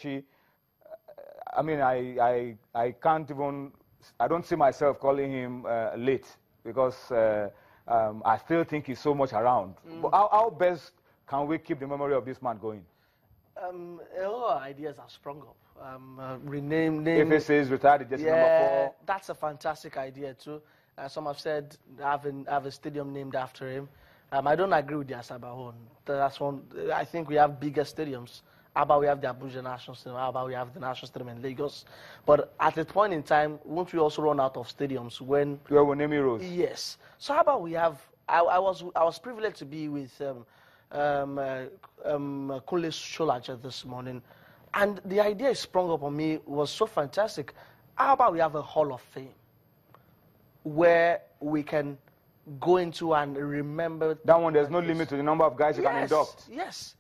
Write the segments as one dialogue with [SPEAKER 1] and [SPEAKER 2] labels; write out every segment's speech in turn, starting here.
[SPEAKER 1] Keshi, I mean, I can't even, I don't see myself calling him late because I still think he's so much around. But how best can we keep the memory of this man going?
[SPEAKER 2] A lot of ideas have sprung up. Rename
[SPEAKER 1] If he says retired, just number 4.
[SPEAKER 2] That's a fantastic idea too. Some have said have a stadium named after him. I don't agree with the Asaba. That's one. I think we have bigger stadiums. How about we have the Abuja National Stadium? How about we have the National Stadium in Lagos? But at a point in time, won't we also run out of stadiums when?
[SPEAKER 1] Where will name Heroes?
[SPEAKER 2] Yes. So how about we have? I was privileged to be with Kunle Sholaja this morning, and the idea sprung up on me was so fantastic. How about we have a Hall of Fame where we can go into and remember?
[SPEAKER 1] That one, there's no limit to the number of guys you can induct.
[SPEAKER 2] Yes.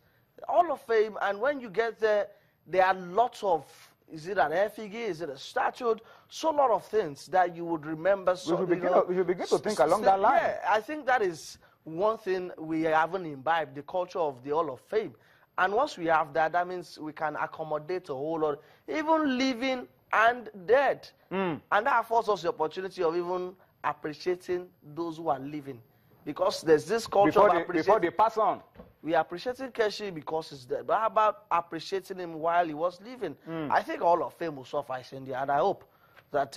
[SPEAKER 2] Hall of Fame, and when you get there, there are lots of, is it an effigy, is it a statue, so a lot of things that you would remember. So,
[SPEAKER 1] we should begin to think along that line.
[SPEAKER 2] Yeah, I think that is one thing we haven't imbibed, the culture of the Hall of Fame. And once we have that, that means we can accommodate a whole lot, even living and dead. And that affords us the opportunity of even appreciating those who are living. Because there's this culture
[SPEAKER 1] before they pass on.
[SPEAKER 2] We are appreciating Keshi because he's dead. But how about appreciating him while he was living? I think Hall of Fame will suffice India, and I hope that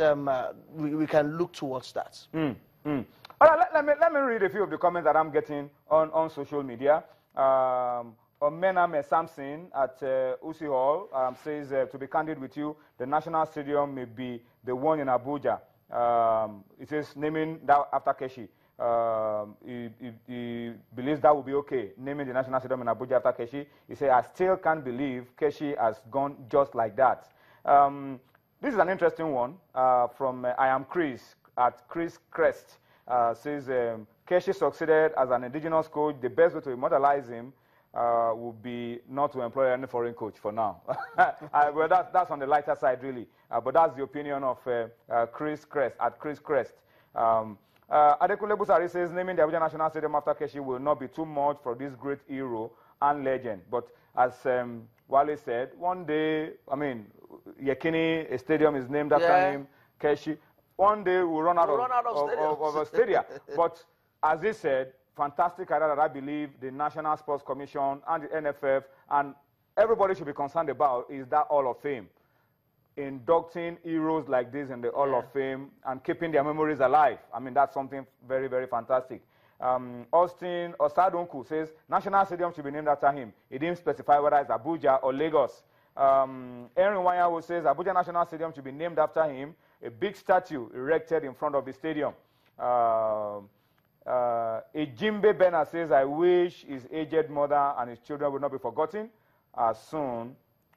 [SPEAKER 2] we can look towards that.
[SPEAKER 1] All right, let me read a few of the comments that I'm getting on social media. Mename Samson at Usi Hall says, to be candid with you, the National Stadium may be the one in Abuja. It says naming that after Keshi. He believes that will be okay, naming the National Stadium in Abuja after Keshi. He said, I still can't believe Keshi has gone just like that. This is an interesting one from I am Chris at Chris Crest. Says, Keshi succeeded as an indigenous coach. The best way to immortalize him would be not to employ any foreign coach for now. Well, that's on the lighter side, really. But that's the opinion of Chris Crest at Chris Crest. Adekunle Busari says, naming the Abuja National Stadium after Keshi will not be too much for this great hero and legend. But as Wale said, one day, I mean, Yekini Stadium is named after him, Keshi. One day we'll run out of a stadium. But as he said, fantastic idea that I believe the National Sports Commission and the NFF and everybody should be concerned about is that Hall of Fame. Inducting heroes like this in the Hall of Fame and keeping their memories alive. I mean, that's something very, very fantastic. Austin Osadunku says, National Stadium should be named after him. He didn't specify whether it's Abuja or Lagos. Aaron Wanyawo says, Abuja National Stadium should be named after him. A big statue erected in front of the stadium. Ejimbe Bena says, I wish his aged mother and his children will not be forgotten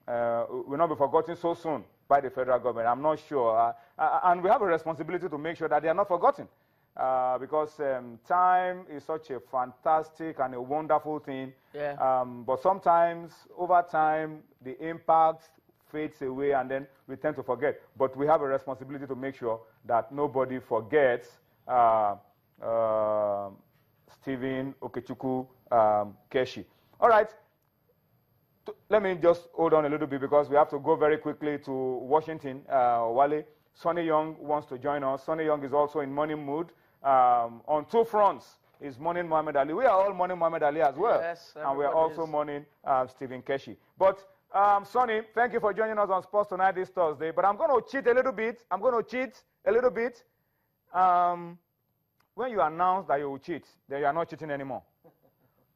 [SPEAKER 1] will not be forgotten so soon by the federal government. I'm not sure. And we have a responsibility to make sure that they are not forgotten. Because time is such a fantastic and a wonderful thing. But sometimes, over time, the impact fades away and then we tend to forget. But we have a responsibility to make sure that nobody forgets Stephen Okechukwu Keshi. All right. Let me just hold on a little bit because we have to go very quickly to Washington. Wale, Sonny Young wants to join us. Sonny Young is also in mourning mood. On two fronts, he's mourning Muhammad Ali. We are all mourning Muhammad Ali as well.
[SPEAKER 2] Yes,
[SPEAKER 1] and we are also mourning Stephen Keshi. But, Sonny, thank you for joining us on Sports Tonight this Thursday. But I'm going to cheat a little bit. When you announce that you will cheat, then you are not cheating anymore.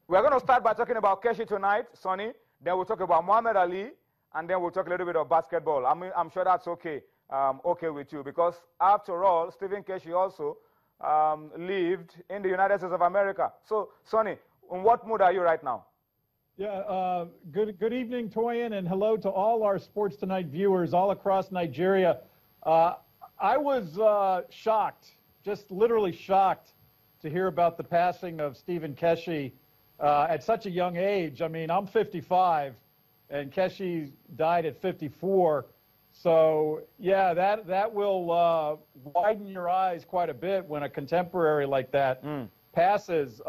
[SPEAKER 1] We're going to start by talking about Keshi tonight, Sonny. Then we'll talk about Muhammad Ali, and then we'll talk a little bit of basketball. I'm sure that's okay, okay with you, because after all, Stephen Keshi also lived in the United States of America. So, Sonny, in what mood are you right now?
[SPEAKER 3] Yeah, good evening, Toyin, and hello to all our Sports Tonight viewers all across Nigeria. I was shocked, just literally shocked, to hear about the passing of Stephen Keshi at such a young age. I mean, I'm 55, and Keshi died at 54. So, yeah, that will widen your eyes quite a bit when a contemporary like that passes.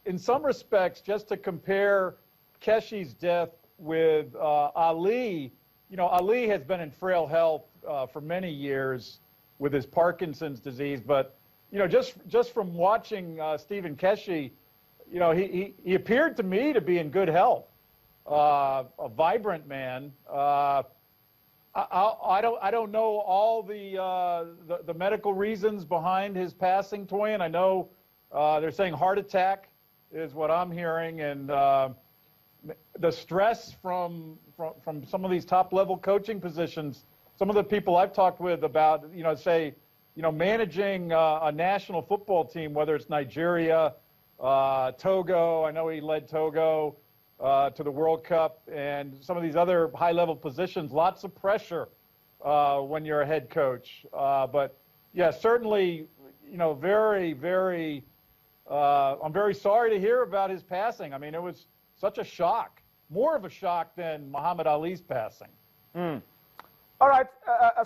[SPEAKER 3] In some respects, just to compare Keshi's death with Ali, you know, Ali has been in frail health for many years with his Parkinson's disease, but, you know, just from watching Stephen Keshi, you know, he appeared to me to be in good health, a vibrant man. I don't know all the medical reasons behind his passing, Toyin. I know they're saying heart attack is what I'm hearing, and the stress from some of these top-level coaching positions. Some of the people I've talked with about, you know, say, you know, managing a national football team, whether it's Nigeria, Togo. I know he led Togo to the World Cup, and some of these other high-level positions. Lots of pressure when you're a head coach. But yeah, certainly, you know, very, very. I'm very sorry to hear about his passing. I mean, it was such a shock, more of a shock than Muhammad Ali's passing.
[SPEAKER 1] All right,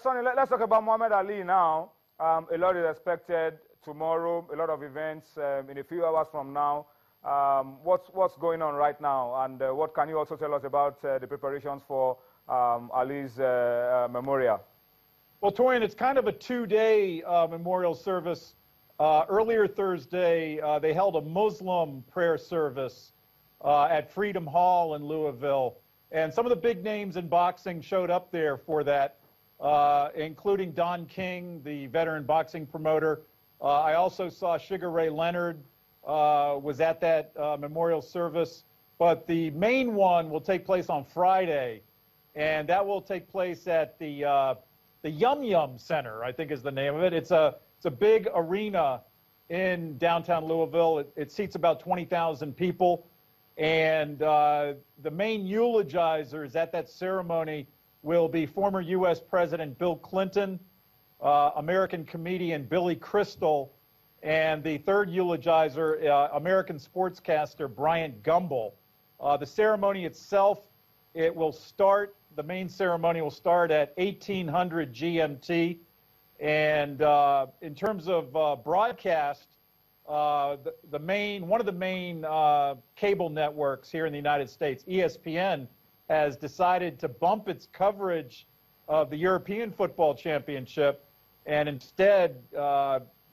[SPEAKER 1] Sonny, let's talk about Muhammad Ali now. A lot is expected tomorrow, a lot of events in a few hours from now. What's going on right now, and what can you also tell us about the preparations for Ali's memorial?
[SPEAKER 3] Well, Torian, it's kind of a two-day memorial service. Earlier Thursday, they held a Muslim prayer service at Freedom Hall in Louisville. And some of the big names in boxing showed up there for that, including Don King, the veteran boxing promoter. I also saw Sugar Ray Leonard was at that memorial service. But the main one will take place on Friday, and that will take place at the Yum Yum Center, I think is the name of it. It's a big arena in downtown Louisville. It seats about 20,000 people. And the main eulogizers at that ceremony will be former U.S. President Bill Clinton, American comedian Billy Crystal, and the third eulogizer, American sportscaster Bryant Gumbel. The ceremony itself, the main ceremony will start at 1800 GMT. And in terms of broadcast, one of the main cable networks here in the United States, ESPN, has decided to bump its coverage of the European Football Championship and instead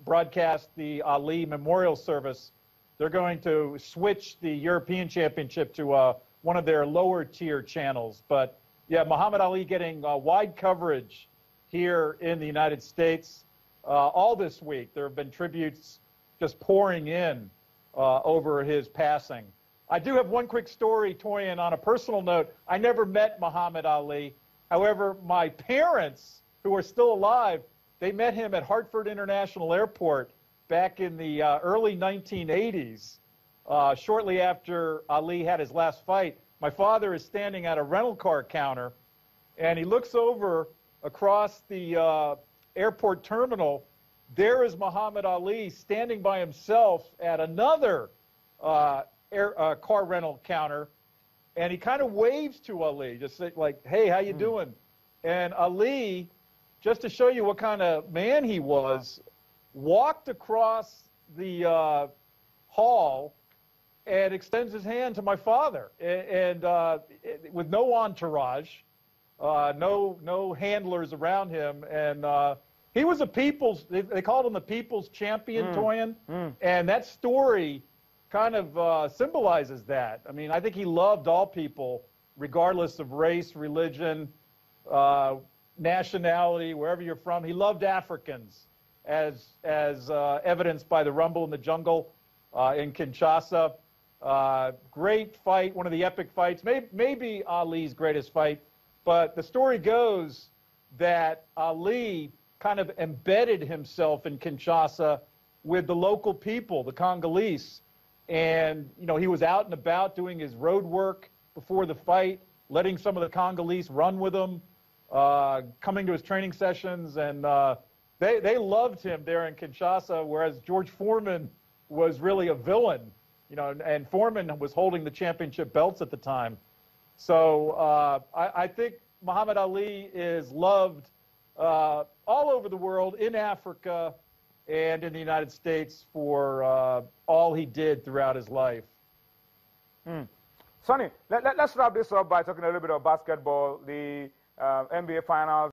[SPEAKER 3] broadcast the Ali Memorial Service. They're going to switch the European Championship to one of their lower tier channels. But yeah, Muhammad Ali getting wide coverage here in the United States all this week. There have been tributes just pouring in over his passing. I do have one quick story, Toyin, on a personal note. I never met Muhammad Ali. However, my parents, who are still alive, they met him at Hartford International Airport back in the early 1980s, shortly after Ali had his last fight. My father is standing at a rental car counter, and he looks over across the airport terminal. There is Muhammad Ali standing by himself at another car rental counter, and he kind of waves to Ali, just like, hey, how you doing? And Ali, just to show you what kind of man he was, walked across the hall and extends his hand to my father, and with no entourage, no handlers around him, and he was they called him the people's champion, Toyin, and that story kind of symbolizes that. I mean, I think he loved all people, regardless of race, religion, nationality, wherever you're from. He loved Africans, as evidenced by the Rumble in the Jungle in Kinshasa. Great fight, one of the epic fights, maybe Ali's greatest fight. But the story goes that Ali kind of embedded himself in Kinshasa with the local people, the Congolese. And, you know, he was out and about doing his road work before the fight, letting some of the Congolese run with him, coming to his training sessions. And they loved him there in Kinshasa, whereas George Foreman was really a villain, you know, and Foreman was holding the championship belts at the time. So I think Muhammad Ali is loved all over the world, in Africa and in the United States, for all he did throughout his life.
[SPEAKER 1] Sonny, let's wrap this up by talking a little bit about basketball. The NBA Finals.